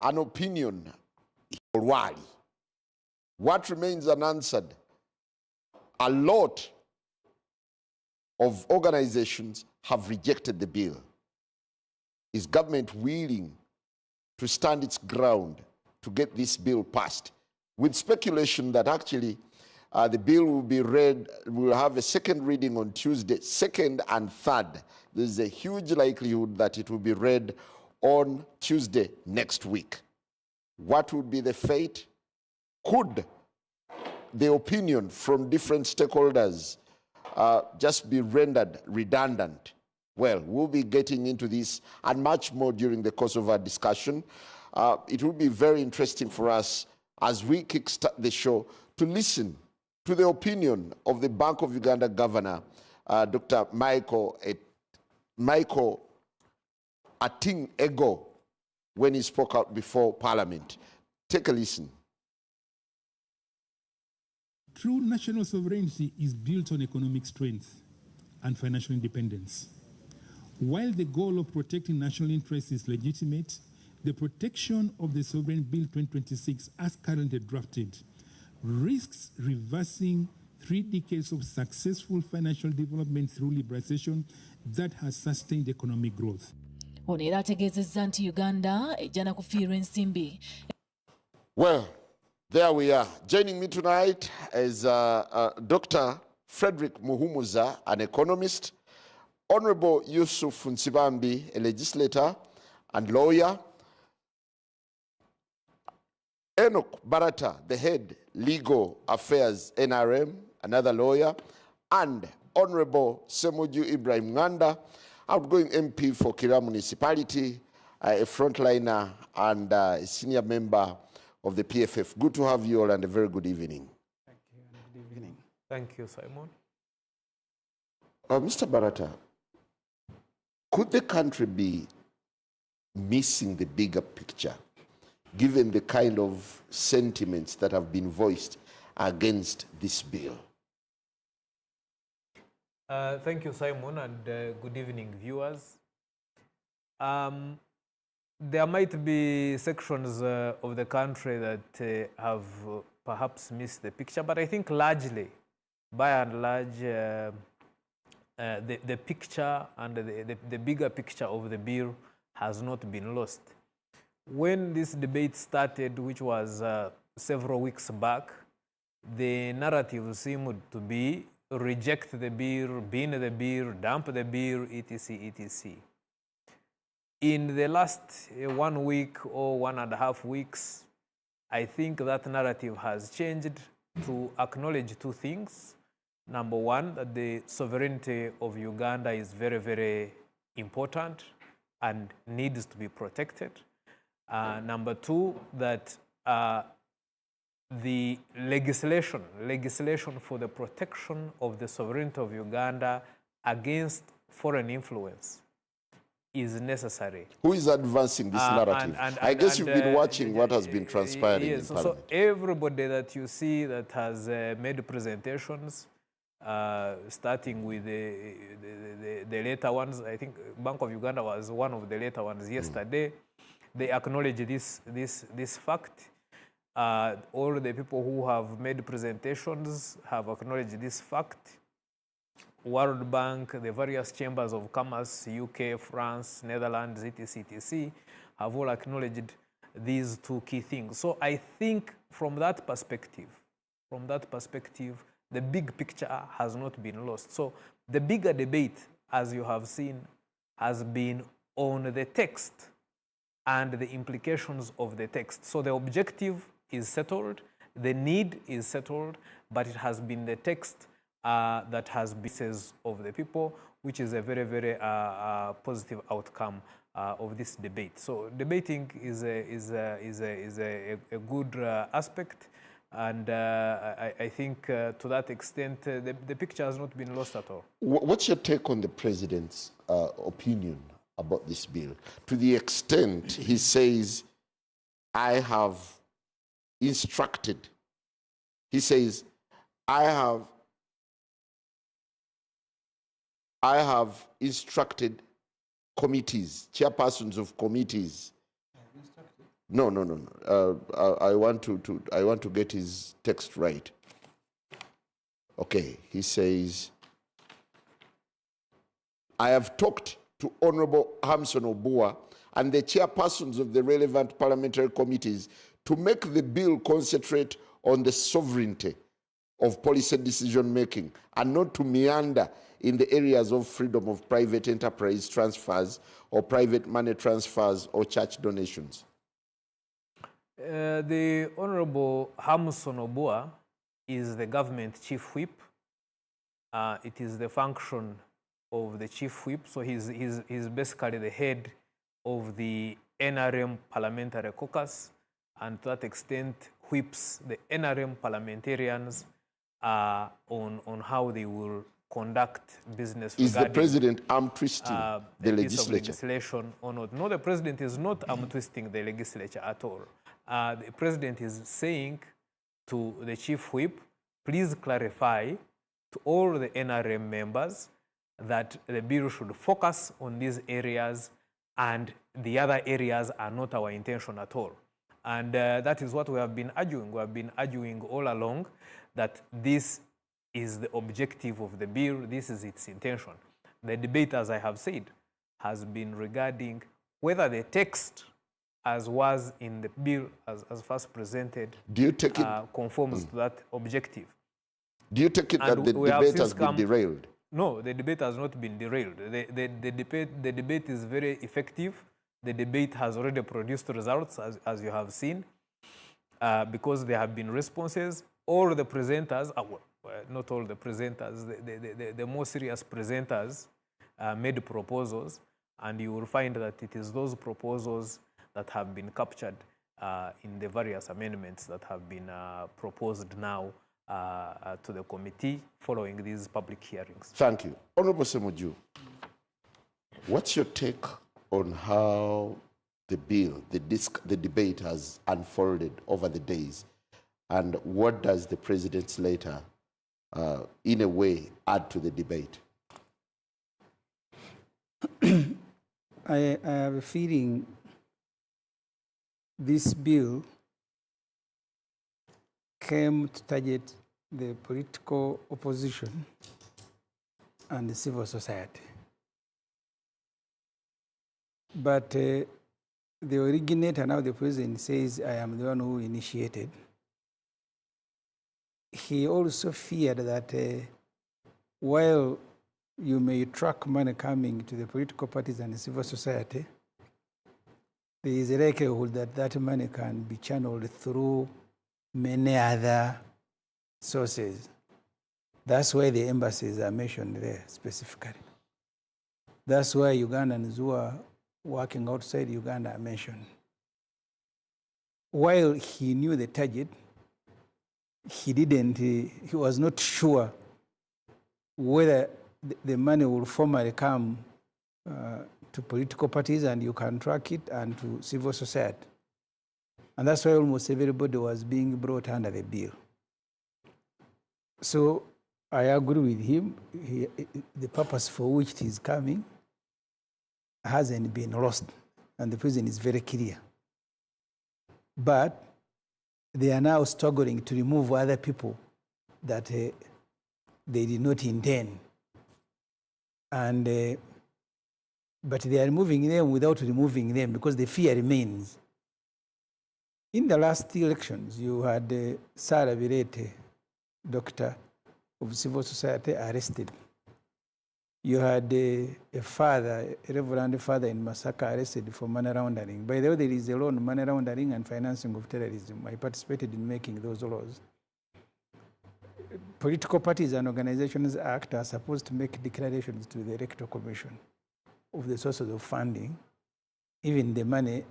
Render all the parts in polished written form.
an opinion. What remains unanswered? A lot of organizations have rejected the bill. Is government willing to stand its ground to get this bill passed? With speculation that actually the bill will be read, will have a second reading on Tuesday, second and third. There's a huge likelihood that it will be read on Tuesday next week. What would be the fate? Could the opinion from different stakeholders just be rendered redundant? Well, we'll be getting into this and much more during the course of our discussion. It will be very interesting for us as we kickstart the show to listen to the opinion of the Bank of Uganda Governor, Dr. Michael Ating Ego, when he spoke out before Parliament. Take a listen. True national sovereignty is built on economic strength and financial independence. While the goal of protecting national interests is legitimate, the protection of the Sovereign Bill 2026, as currently drafted, risks reversing 3 decades of successful financial development through liberalization that has sustained economic growth. Well, there we are. Joining me tonight is Dr. Frederick Muhumuza, an economist, Honorable Yusuf Nsibambi, a legislator and lawyer, Enoch Barata, the head legal affairs NRM, another lawyer, and Honorable Semuju Ibrahim Nganda, outgoing MP for Kira Municipality, a frontliner and a senior member of the PFF. Good to have you all and a very good evening. Thank you and good evening. Thank you, Simon. Mr. Barata, could the country be missing the bigger picture, given the kind of sentiments that have been voiced against this bill? Thank you, Simon, and good evening, viewers. There might be sections of the country that have perhaps missed the picture, but I think largely, by and large, the picture and the bigger picture of the bill has not been lost. When this debate started, which was several weeks back, the narrative seemed to be reject the bill, bin the bill, dump the bill, etc., etc. In the last 1 week or 1.5 weeks, I think that narrative has changed to acknowledge 2 things. Number one, that the sovereignty of Uganda is very, very important and needs to be protected. Number two, that the legislation for the protection of the sovereignty of Uganda against foreign influence is necessary. Who is advancing this narrative? I guess you've been watching what has been transpiring in Parliament. So everybody that you see that has made presentations, starting with the later ones, I think Bank of Uganda was one of the later ones yesterday. They acknowledge this fact. All the people who have made presentations have acknowledged this fact. World Bank, the various chambers of commerce, UK, France, Netherlands, etc., have all acknowledged these 2 key things. So I think from that perspective, the big picture has not been lost. So the bigger debate, as you have seen, has been on the text and the implications of the text. So the objective is settled, the need is settled, but it has been the text that has been of the people, which is a very, very positive outcome of this debate. So debating is a good aspect, and I think to that extent the picture has not been lost at all. What's your take on the president's opinion about this bill? To the extent he says, I have instructed, he says, I have instructed committees, chairpersons of committees, No. I want to get his text right. Okay, he says, I have talked to Honorable Hamson Obua and the chairpersons of the relevant parliamentary committees to make the bill concentrate on the sovereignty of policy decision-making and not to meander in the areas of freedom of private enterprise transfers or private money transfers or church donations. The Honorable Hamson Obua is the government chief whip. It is the function of the chief whip, so he's basically the head of the NRM parliamentary caucus, and to that extent whips the NRM parliamentarians on how they will conduct business. Is the president arm twisting the legislature? Legislation or not? No, the president is not arm twisting the legislature at all. The president is saying to the chief whip, please clarify to all the NRM members that the bill should focus on these areas and the other areas are not our intention at all. And that is what we have been arguing. We have been arguing all along that this is the objective of the bill, this is its intention. The debate, as I have said, has been regarding whether the text as was in the bill as first presented conforms to that objective. Do you take it that the debate has been derailed? No, the debate has not been derailed. The debate is very effective. The debate has already produced results, as you have seen, because there have been responses. All the presenters, not all the presenters, the more serious presenters made proposals, and you will find that it is those proposals that have been captured in the various amendments that have been proposed now to the committee following these public hearings. Thank you. Honorable Semuju, what's your take on how the bill, the debate has unfolded over the days, and what does the president's letter, in a way, add to the debate? I have a feeling this bill came to target the political opposition and the civil society. But the originator, now the president, says, I am the one who initiated. He also feared that while you may track money coming to the political parties and the civil society, there is a likelihood that that money can be channeled through many other sources. That's why the embassies are mentioned there specifically. That's why Ugandans who are working outside Uganda are mentioned. While he knew the target, he was not sure whether the money will formally come to political parties and you can track it, and to civil society. And that's why almost everybody was being brought under the bill. So I agree with him. The purpose for which it is coming hasn't been lost, and the president is very clear. But they are now struggling to remove other people that they did not intend. And but they are removing them without removing them because the fear remains. In the last elections, you had Sarah Birete, doctor of civil society, arrested. You had a reverend father in Masaka, arrested for money laundering. By the way, there is a law on money laundering and financing of terrorism. I participated in making those laws. Political parties and organizations act are supposed to make declarations to the Electoral Commission of the sources of funding, even the money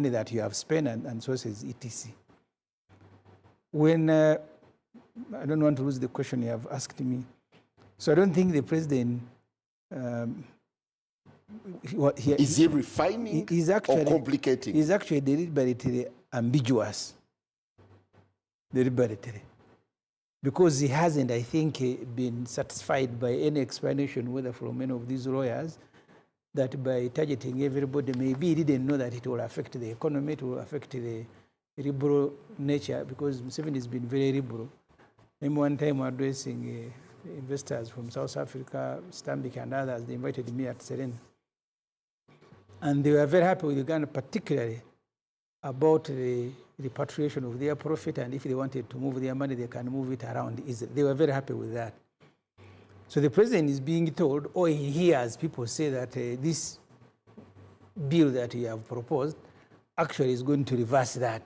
that you have spent and sources, etc. When I don't want to lose the question you have asked me. So I don't think the president is he refining or complicating? He's actually deliberately ambiguous. Deliberately. Because he hasn't, I think, been satisfied by any explanation, whether from any of these lawyers, that by targeting everybody, maybe he didn't know that it will affect the economy, it will affect the liberal nature, because Museveni has been very liberal. And one time addressing investors from South Africa, Stanbic and others, they invited me at Serena. And they were very happy with Uganda, particularly about the repatriation of their profit, and if they wanted to move their money, they can move it around easily. They were very happy with that. So the president is being told, or he hears people say that this bill that you have proposed actually is going to reverse that.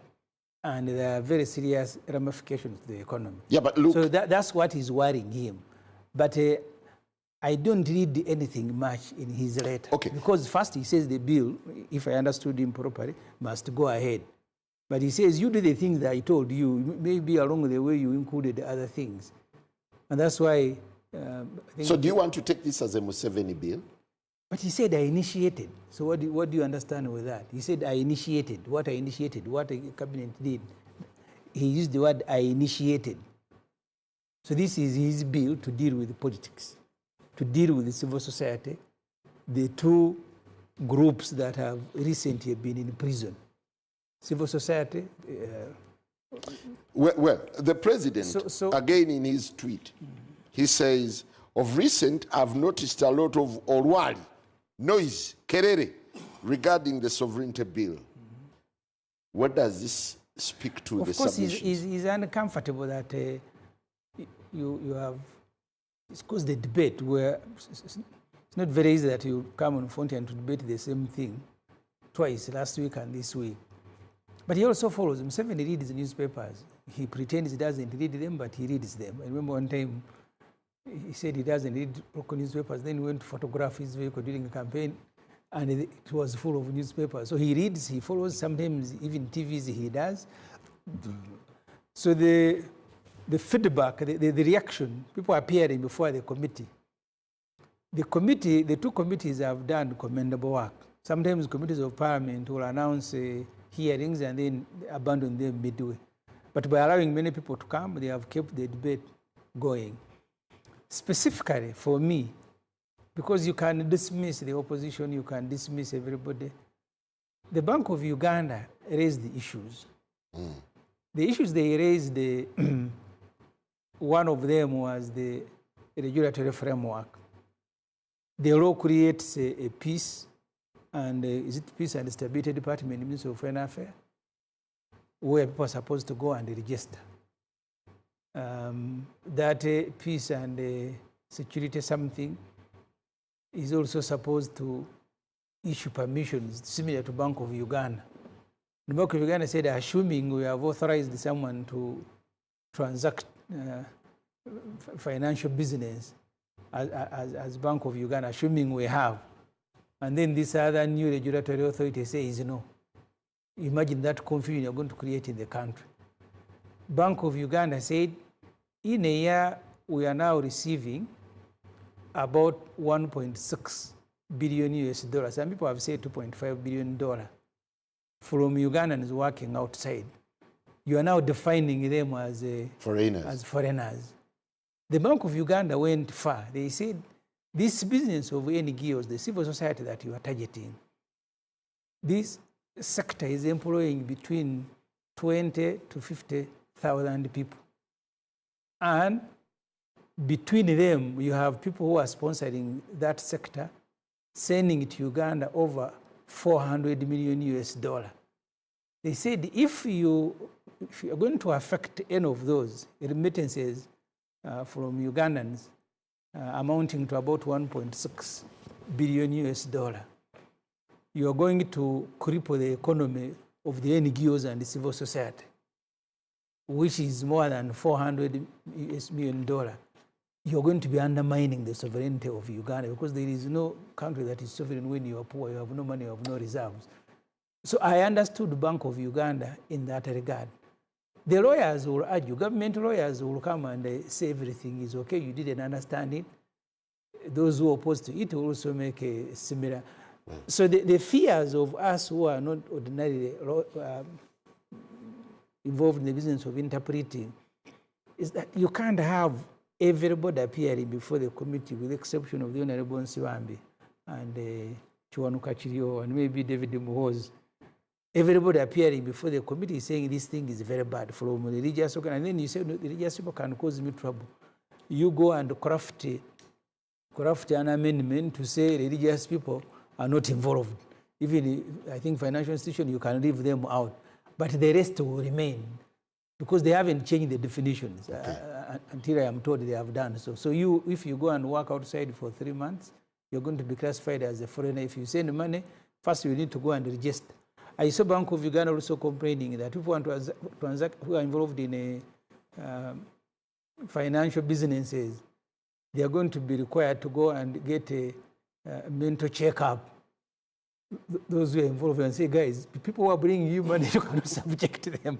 And there are very serious ramifications to the economy. Yeah, but look. So that's what is worrying him. But I don't read anything much in his letter. Okay. Because first he says the bill, if I understood him properly, must go ahead. But he says, you do the things that I told you, maybe along the way you included other things. And that's why... so do you want to take this as a Museveni bill? But he said I initiated. So what do you understand with that? He said I initiated. What I initiated, what the cabinet did. He used the word I initiated. So this is his bill to deal with politics, to deal with the civil society, the two groups that have recently been in prison. Civil society. Well, the president, again in his tweet, he says, of recent, I've noticed a lot of orwali, noise, kerere, regarding the sovereignty bill. What does this speak to the submission? Of course, he's uncomfortable that you have, it's caused a debate where it's not very easy that you come on front and to debate the same thing twice, last week and this week. But he also follows. Museveni reads newspapers. He pretends he doesn't read them, but he reads them. I remember one time he said he doesn't read local newspapers, then he went to photograph his vehicle during the campaign, and it was full of newspapers. So he reads, he follows, sometimes even TVs he does. So the feedback, the reaction, people appearing before the committee. The two committees have done commendable work. Sometimes committees of parliament will announce hearings and then abandon them midway. But by allowing many people to come, they have kept the debate going. Specifically for me, because you can dismiss the opposition, you can dismiss everybody, the Bank of Uganda raised the issues. The issues they raised, one of them was the regulatory framework. The law creates a peace, and is it Peace and Stability Department in the Ministry of Foreign Affairs, where people are supposed to go and register. That peace and security something is also supposed to issue permissions similar to Bank of Uganda. The Bank of Uganda said, assuming we have authorized someone to transact financial business as Bank of Uganda, assuming we have, and then this other new regulatory authority says no. Imagine that confusion you're going to create in the country. Bank of Uganda said, in a year, we are now receiving about 1.6 billion US dollars. Some people have said $2.5 billion from Ugandans working outside. You are now defining them as foreigners. The Bank of Uganda went far. They said, this business of NGOs, the civil society that you are targeting, this sector is employing between 20 to 50,000 people. And between them, you have people who are sponsoring that sector, sending to Uganda over 400 million US dollars. They said if you are going to affect any of those remittances from Ugandans, amounting to about 1.6 billion US dollar, you are going to cripple the economy of the NGOs and the civil society, which is more than $400 million. You're going to be undermining the sovereignty of Uganda, because there is no country that is sovereign when you are poor, you have no money, you have no reserves. So I understood the Bank of Uganda in that regard. The lawyers will argue, government lawyers will come and say everything is okay, you didn't understand it. Those who are opposed to it will also make a similar. So the fears of us who are not ordinarily involved in the business of interpreting is that you can't have everybody appearing before the committee, with the exception of the Honorable Nsiwambi and Chiwanuka Chirio and maybe David Muhoz, everybody appearing before the committee saying this thing is very bad from the religious organ, and then you say no, the religious people can cause me trouble. You go and craft an amendment to say religious people are not involved. Even I think financial institutions, you can leave them out, but the rest will remain because they haven't changed the definitions until I am told they have done so. So if you go and work outside for 3 months, you're going to be classified as a foreigner. If you send money, first you need to go and register. I saw Bank of Uganda also complaining that people want to transact who are involved in financial businesses, they are going to be required to go and get a mental checkup. Those who are involved and say, guys, people who are bringing you money, you cannot subject them.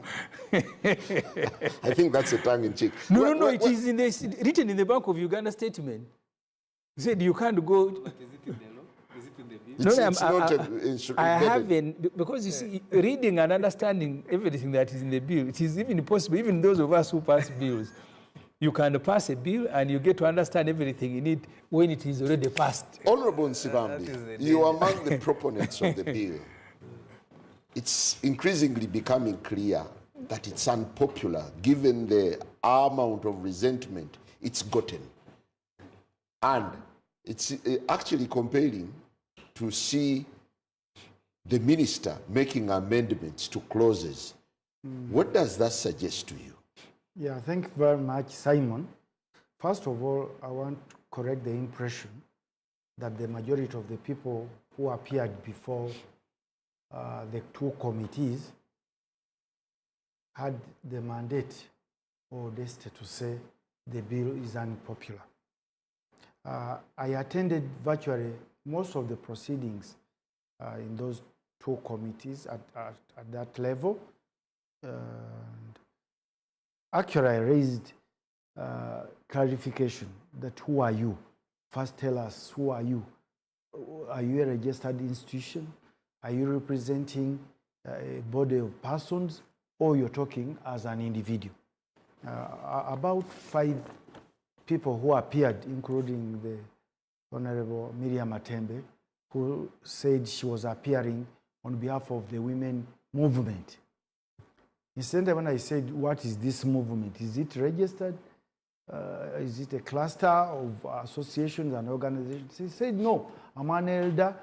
I think that's a tongue in cheek. No, it is written in the Bank of Uganda statement. He said you can't go. But is it in the law? Is it in the bill? I haven't, because you see, reading and understanding everything that is in the bill, it is even possible, even those of us who pass bills, you can pass a bill and you get to understand everything in it when it is already passed. Honorable Nsibambi, you are among the proponents of the bill. It's increasingly becoming clear that it's unpopular given the amount of resentment it's gotten. And it's actually compelling to see the minister making amendments to clauses. What does that suggest to you? Yeah, thank you very much, Simon. First of all, I want to correct the impression that the majority of the people who appeared before the two committees had the mandate or audacity to say the bill is unpopular. I attended virtually most of the proceedings in those two committees at that level. Actually, I raised clarification that who are you? First tell us, who are you? Are you a registered institution? Are you representing a body of persons, or you're talking as an individual? About 5 people who appeared, including the Honorable Miriam Atembe, who said she was appearing on behalf of the women movement. Instead, when I said, what is this movement? Is it registered? Is it a cluster of associations and organizations? She said, no, I'm an elder.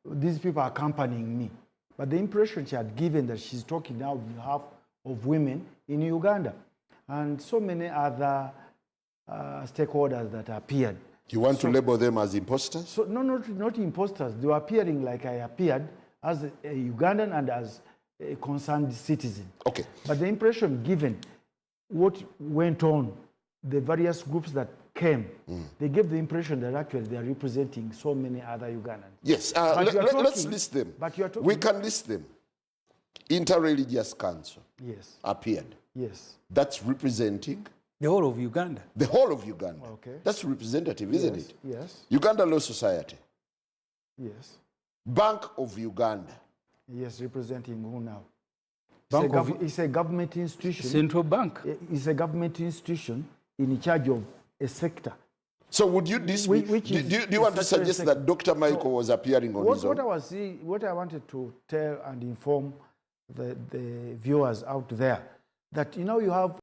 These people are accompanying me. But the impression she had given that she's talking now on behalf of women in Uganda and so many other stakeholders that appeared. You want to label them as imposters? So, no, not imposters. They were appearing like I appeared as a Ugandan and as a concerned citizen. Okay. But the impression given, what went on, the various groups that came, they gave the impression that actually they are representing so many other Ugandans. Yes, let's list them. But you are talking, we can list them. Interreligious Council appeared. Yes. That's representing The whole of Uganda. the whole of Uganda. Okay. That's representative, isn't Yes, it? yes, Uganda Law Society, yes. Bank of Uganda. Yes, representing who now? Bank It's a government institution. Central Bank. It's a government institution in charge of a sector. So would you dismiss? Which is Do you want to sector- suggest that Dr. Michael was appearing on his own? What I wanted to tell and inform the viewers out there, that you have